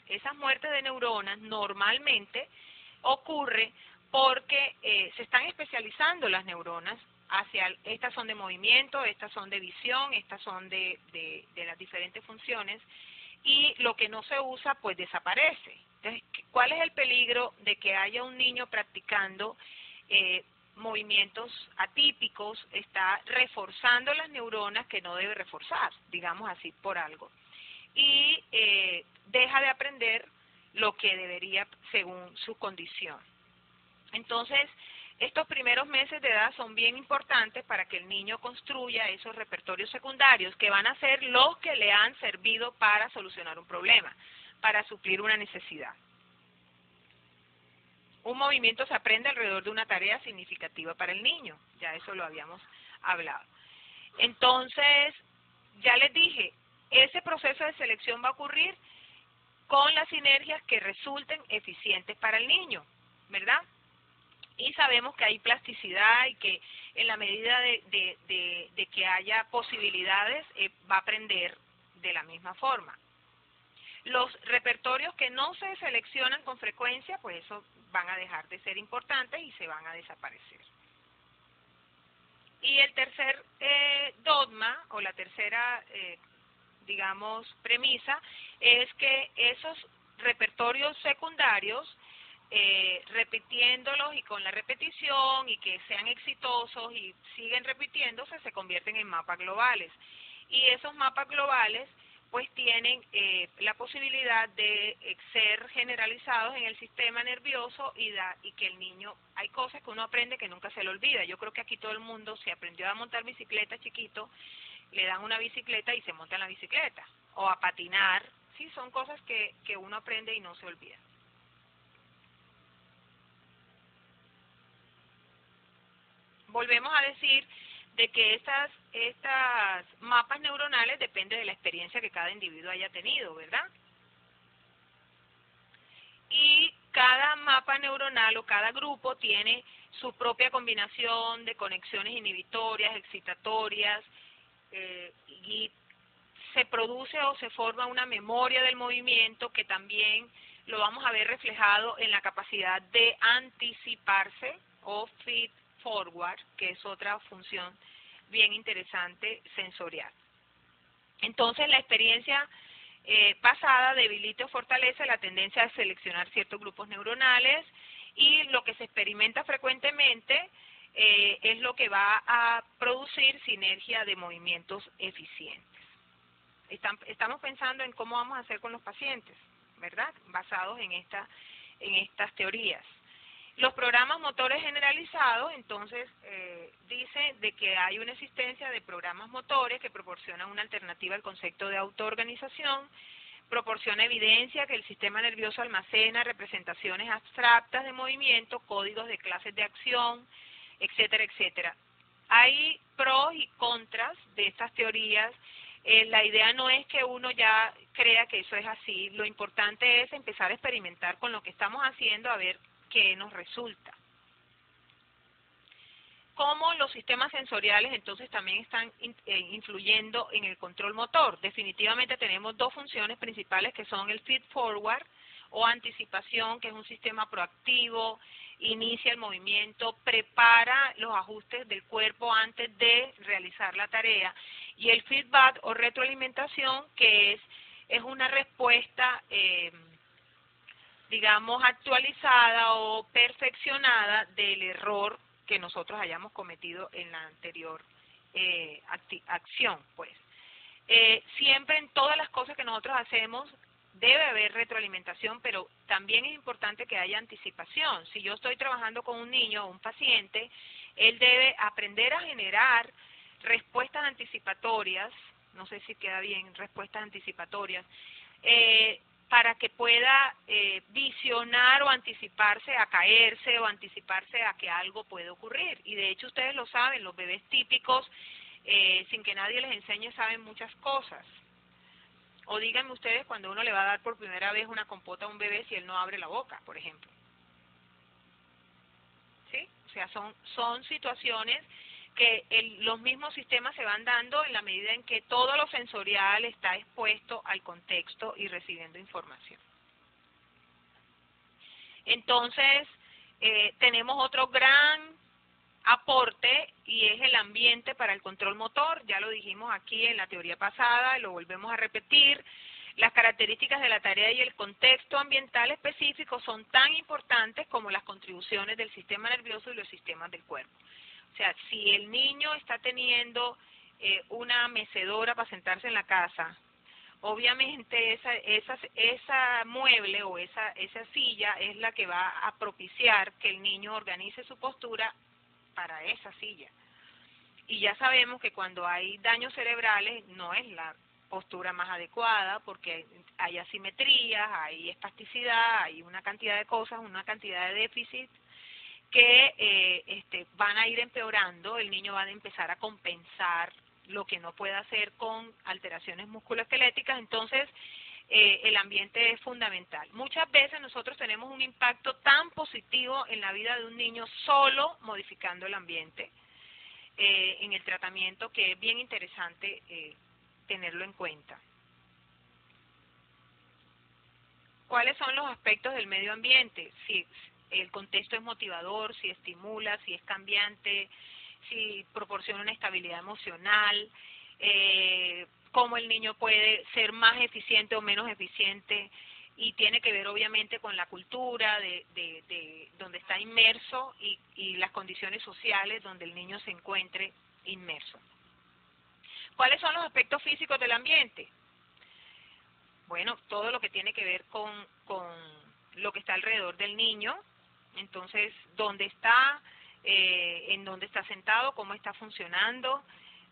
esas muertes de neuronas normalmente ocurre porque se están especializando las neuronas hacia, estas son de movimiento, estas son de visión, estas son de las diferentes funciones, y lo que no se usa pues desaparece. Entonces, ¿cuál es el peligro de que haya un niño practicando movimientos atípicos? Está reforzando las neuronas que no debe reforzar, digamos así, por algo. Y deja de aprender lo que debería según su condición. Entonces, estos primeros meses de edad son bien importantes para que el niño construya esos repertorios secundarios que van a ser los que le han servido para solucionar un problema, para suplir una necesidad. Un movimiento se aprende alrededor de una tarea significativa para el niño, ya eso lo habíamos hablado. Entonces, ya les dije, ese proceso de selección va a ocurrir con las sinergias que resulten eficientes para el niño, ¿verdad? Y sabemos que hay plasticidad y que en la medida de que haya posibilidades, va a aprender de la misma forma. Los repertorios que no se seleccionan con frecuencia, pues eso van a dejar de ser importantes y se van a desaparecer. Y el tercer dogma, o la tercera, digamos, premisa, es que esos repertorios secundarios, repitiéndolos y con la repetición y que sean exitosos y siguen repitiéndose, se convierten en mapas globales. Y esos mapas globales pues tienen la posibilidad de ser generalizados en el sistema nervioso y que el niño, hay cosas que uno aprende que nunca se le olvida. Yo creo que aquí todo el mundo se aprendió a montar bicicleta chiquito, le dan una bicicleta y se monta en la bicicleta, o a patinar, sí, son cosas que uno aprende y no se olvida. Volvemos a decir de que estas mapas neuronales dependen de la experiencia que cada individuo haya tenido, ¿verdad? Y cada mapa neuronal o cada grupo tiene su propia combinación de conexiones inhibitorias, excitatorias, y se produce o se forma una memoria del movimiento que también lo vamos a ver reflejado en la capacidad de anticiparse o feed forward, que es otra función bien interesante sensorial. Entonces, la experiencia pasada debilita o fortalece la tendencia a seleccionar ciertos grupos neuronales, y lo que se experimenta frecuentemente es lo que va a producir sinergia de movimientos eficientes. Estamos pensando en cómo vamos a hacer con los pacientes, ¿verdad? Basados en estas teorías. Los programas motores generalizados, entonces, dice de que hay una existencia de programas motores que proporcionan una alternativa al concepto de autoorganización, proporciona evidencia que el sistema nervioso almacena representaciones abstractas de movimiento, códigos de clases de acción, etcétera, etcétera. Hay pros y contras de estas teorías. La idea no es que uno ya crea que eso es así, lo importante es empezar a experimentar con lo que estamos haciendo a ver qué nos resulta. Cómo los sistemas sensoriales entonces también están influyendo en el control motor. Definitivamente tenemos dos funciones principales que son el feed forward o anticipación, que es un sistema proactivo, inicia el movimiento, prepara los ajustes del cuerpo antes de realizar la tarea, y el feedback o retroalimentación, que es una respuesta digamos actualizada o perfeccionada del error que nosotros hayamos cometido en la anterior acción, pues. Siempre en todas las cosas que nosotros hacemos debe haber retroalimentación, pero también es importante que haya anticipación. Si yo estoy trabajando con un niño o un paciente, él debe aprender a generar respuestas anticipatorias, no sé si queda bien, respuestas anticipatorias, para que pueda visionar o anticiparse a caerse o anticiparse a que algo puede ocurrir. Y de hecho ustedes lo saben, los bebés típicos, sin que nadie les enseñe, saben muchas cosas. O díganme ustedes cuando uno le va a dar por primera vez una compota a un bebé si él no abre la boca, por ejemplo. ¿Sí? O sea, son situaciones que los mismos sistemas se van dando en la medida en que todo lo sensorial está expuesto al contexto y recibiendo información. Entonces, tenemos otro gran aporte y es el ambiente para el control motor. Ya lo dijimos aquí en la teoría pasada y lo volvemos a repetir. Las características de la tarea y el contexto ambiental específico son tan importantes como las contribuciones del sistema nervioso y los sistemas del cuerpo. O sea, si el niño está teniendo una mecedora para sentarse en la casa, obviamente esa mueble o esa silla es la que va a propiciar que el niño organice su postura para esa silla. Y ya sabemos que cuando hay daños cerebrales no es la postura más adecuada porque hay asimetrías, hay espasticidad, hay una cantidad de cosas, una cantidad de déficits que van a ir empeorando. El niño va a empezar a compensar lo que no puede hacer con alteraciones musculoesqueléticas. Entonces, el ambiente es fundamental. Muchas veces nosotros tenemos un impacto tan positivo en la vida de un niño solo modificando el ambiente en el tratamiento, que es bien interesante tenerlo en cuenta. ¿Cuáles son los aspectos del medio ambiente? Si el contexto es motivador, si estimula, si es cambiante, si proporciona una estabilidad emocional, cómo el niño puede ser más eficiente o menos eficiente, y tiene que ver obviamente con la cultura de donde está inmerso y las condiciones sociales donde el niño se encuentre inmerso. ¿Cuáles son los aspectos físicos del ambiente? Bueno, todo lo que tiene que ver con lo que está alrededor del niño. Entonces, dónde está, en dónde está sentado, cómo está funcionando,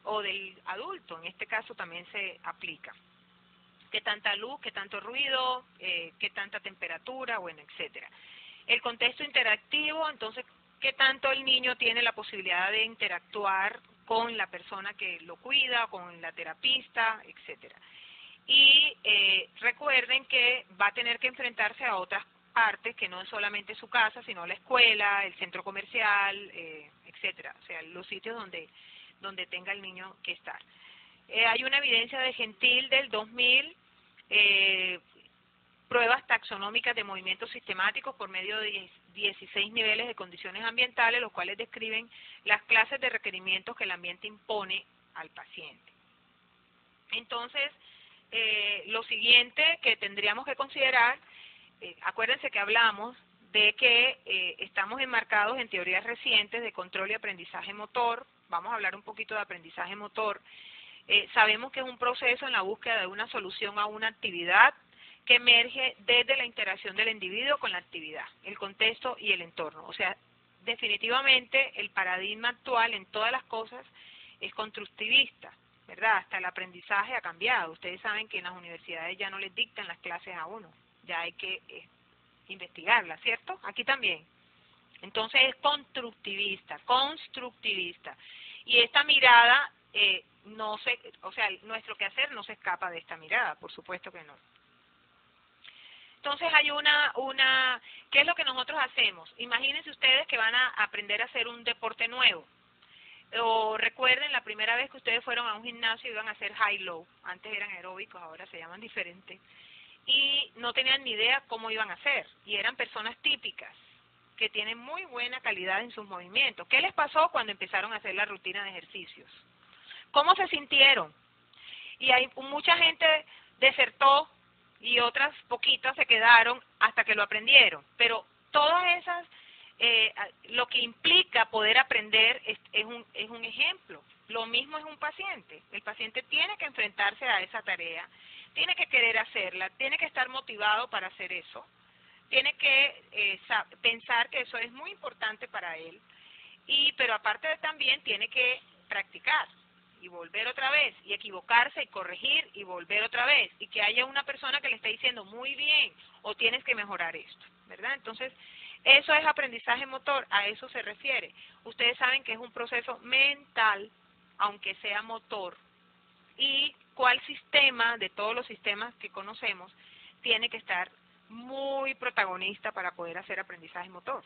o del adulto, en este caso también se aplica. Qué tanta luz, qué tanto ruido, qué tanta temperatura, bueno, etcétera. El contexto interactivo, entonces, qué tanto el niño tiene la posibilidad de interactuar con la persona que lo cuida, con la terapista, etcétera. Y recuerden que va a tener que enfrentarse a otras partes que no es solamente su casa, sino la escuela, el centro comercial, etcétera. O sea, los sitios donde tenga el niño que estar. Hay una evidencia de Gentil del 2000, pruebas taxonómicas de movimientos sistemáticos por medio de 16 niveles de condiciones ambientales, los cuales describen las clases de requerimientos que el ambiente impone al paciente. Entonces, lo siguiente que tendríamos que considerar, acuérdense que hablamos de que estamos enmarcados en teorías recientes de control y aprendizaje motor. Vamos a hablar un poquito de aprendizaje motor. Sabemos que es un proceso en la búsqueda de una solución a una actividad que emerge desde la interacción del individuo con la actividad, el contexto y el entorno. O sea, definitivamente el paradigma actual en todas las cosas es constructivista, ¿verdad? Hasta el aprendizaje ha cambiado. Ustedes saben que en las universidades ya no les dictan las clases a uno, ya hay que investigarlas, ¿cierto? Aquí también. Entonces es constructivista. Y esta mirada, nuestro quehacer no se escapa de esta mirada, por supuesto que no. Entonces hay ¿qué es lo que nosotros hacemos? Imagínense ustedes que van a aprender a hacer un deporte nuevo. O recuerden la primera vez que ustedes fueron a un gimnasio y iban a hacer high-low. Antes eran aeróbicos, ahora se llaman diferentes. Y no tenían ni idea cómo iban a hacer. Y eran personas típicas, que tienen muy buena calidad en sus movimientos. ¿Qué les pasó cuando empezaron a hacer la rutina de ejercicios? ¿Cómo se sintieron? Y hay mucha gente desertó y otras poquitas se quedaron hasta que lo aprendieron. Pero todas esas, lo que implica poder aprender es un ejemplo. Lo mismo es un paciente. El paciente tiene que enfrentarse a esa tarea, tiene que querer hacerla, tiene que estar motivado para hacer eso, tiene que pensar que eso es muy importante para él, pero aparte de también tiene que practicar y volver otra vez, y equivocarse y corregir y volver otra vez, y que haya una persona que le esté diciendo muy bien, o tienes que mejorar esto, ¿verdad? Entonces, eso es aprendizaje motor, a eso se refiere. Ustedes saben que es un proceso mental, aunque sea motor, y cuál sistema, de todos los sistemas que conocemos, tiene que estar muy protagonista para poder hacer aprendizaje motor.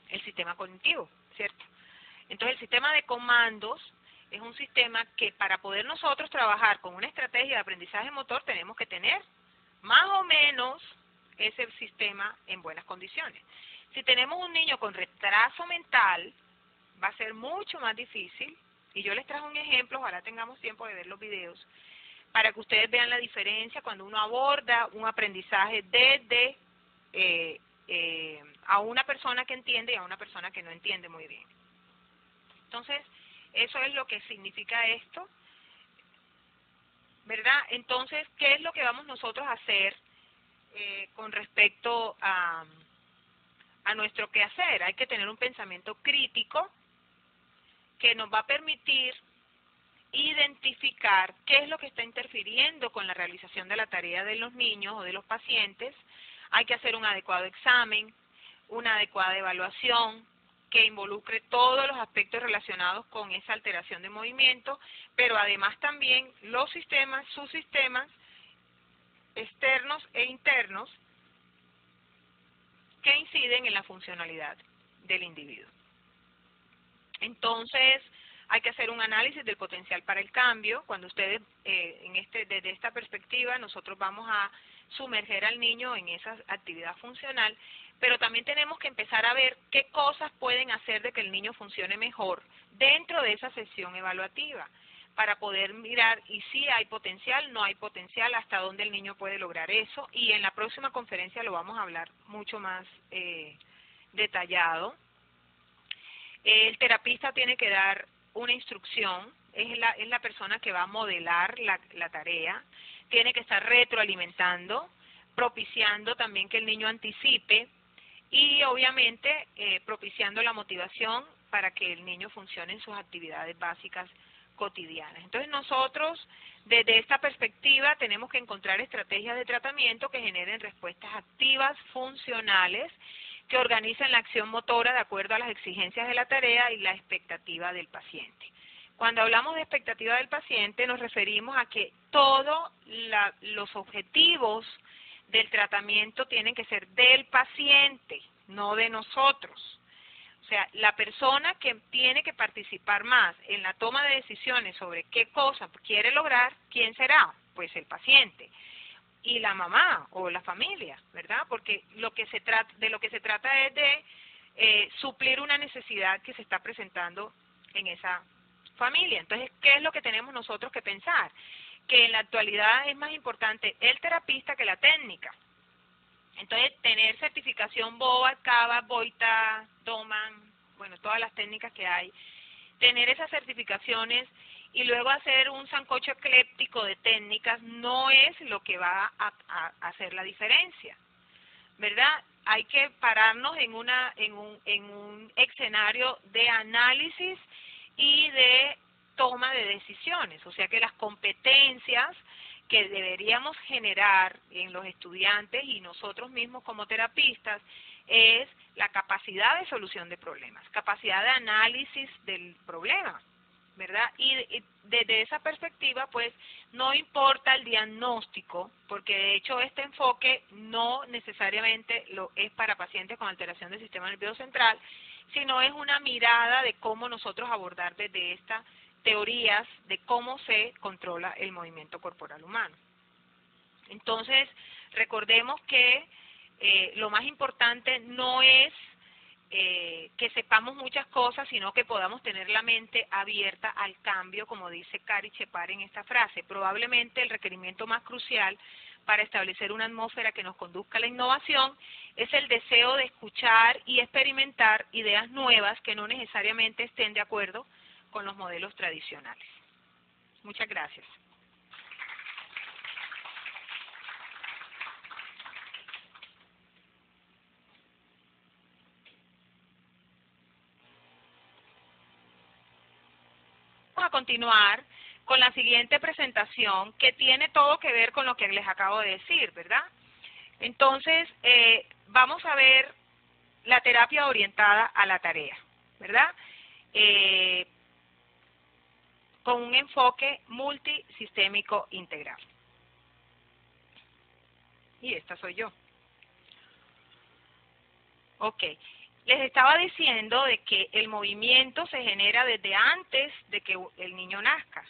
El sistema cognitivo, ¿cierto? Entonces, el sistema de comandos es un sistema que para poder nosotros trabajar con una estrategia de aprendizaje motor tenemos que tener más o menos ese sistema en buenas condiciones. Si tenemos un niño con retraso mental, va a ser mucho más difícil, y yo les traje un ejemplo, ojalá tengamos tiempo de ver los videos, para que ustedes vean la diferencia cuando uno aborda un aprendizaje desde a una persona que entiende y a una persona que no entiende muy bien. Entonces, eso es lo que significa esto, ¿verdad? Entonces, ¿qué es lo que vamos nosotros a hacer con respecto a nuestro quehacer? Hay que tener un pensamiento crítico que nos va a permitir identificar qué es lo que está interfiriendo con la realización de la tarea de los niños o de los pacientes. Hay que hacer un adecuado examen, una adecuada evaluación que involucre todos los aspectos relacionados con esa alteración de movimiento, pero además también los sistemas, subsistemas externos e internos que inciden en la funcionalidad del individuo. Entonces, hay que hacer un análisis del potencial para el cambio. Cuando ustedes, desde esta perspectiva, nosotros vamos a sumerger al niño en esa actividad funcional, pero también tenemos que empezar a ver qué cosas pueden hacer de que el niño funcione mejor dentro de esa sesión evaluativa, para poder mirar y si hay potencial, no hay potencial, hasta dónde el niño puede lograr eso, y en la próxima conferencia lo vamos a hablar mucho más detallado. El terapista tiene que dar una instrucción, es la persona que va a modelar la tarea, tiene que estar retroalimentando, propiciando también que el niño anticipe y obviamente propiciando la motivación para que el niño funcione en sus actividades básicas cotidianas. Entonces nosotros desde esta perspectiva tenemos que encontrar estrategias de tratamiento que generen respuestas activas, funcionales, que organicen la acción motora de acuerdo a las exigencias de la tarea y la expectativa del paciente. Cuando hablamos de expectativa del paciente nos referimos a que todos los objetivos del tratamiento tienen que ser del paciente, no de nosotros. O sea, la persona que tiene que participar más en la toma de decisiones sobre qué cosa quiere lograr, ¿quién será? Pues el paciente y la mamá o la familia, ¿verdad? Porque de lo que se trata es de suplir una necesidad que se está presentando en esa familia. Entonces, ¿qué es lo que tenemos nosotros que pensar? Que en la actualidad es más importante el terapista que la técnica. Entonces, tener certificación BOA, CABA, BOITA, DOMAN, bueno, todas las técnicas que hay, tener esas certificaciones y luego hacer un sancocho ecléptico de técnicas no es lo que va a hacer la diferencia, ¿verdad? Hay que pararnos en un escenario de análisis y de toma de decisiones, o sea que las competencias que deberíamos generar en los estudiantes y nosotros mismos como terapistas es la capacidad de solución de problemas, capacidad de análisis del problema, ¿verdad? Y desde esa perspectiva, pues, no importa el diagnóstico, porque de hecho este enfoque no necesariamente lo es para pacientes con alteración del sistema nervioso central, sino es una mirada de cómo nosotros abordar desde estas teorías de cómo se controla el movimiento corporal humano. Entonces, recordemos que lo más importante no es que sepamos muchas cosas, sino que podamos tener la mente abierta al cambio, como dice Cari Chepar en esta frase. Probablemente el requerimiento más crucial para establecer una atmósfera que nos conduzca a la innovación es el deseo de escuchar y experimentar ideas nuevas que no necesariamente estén de acuerdo con los modelos tradicionales. Muchas gracias. Vamos a continuar con la siguiente presentación que tiene todo que ver con lo que les acabo de decir, ¿verdad? Entonces, vamos a ver la terapia orientada a la tarea, ¿verdad? Con un enfoque multisistémico integral. Y esta soy yo. Ok. Les estaba diciendo de que el movimiento se genera desde antes de que el niño nazca.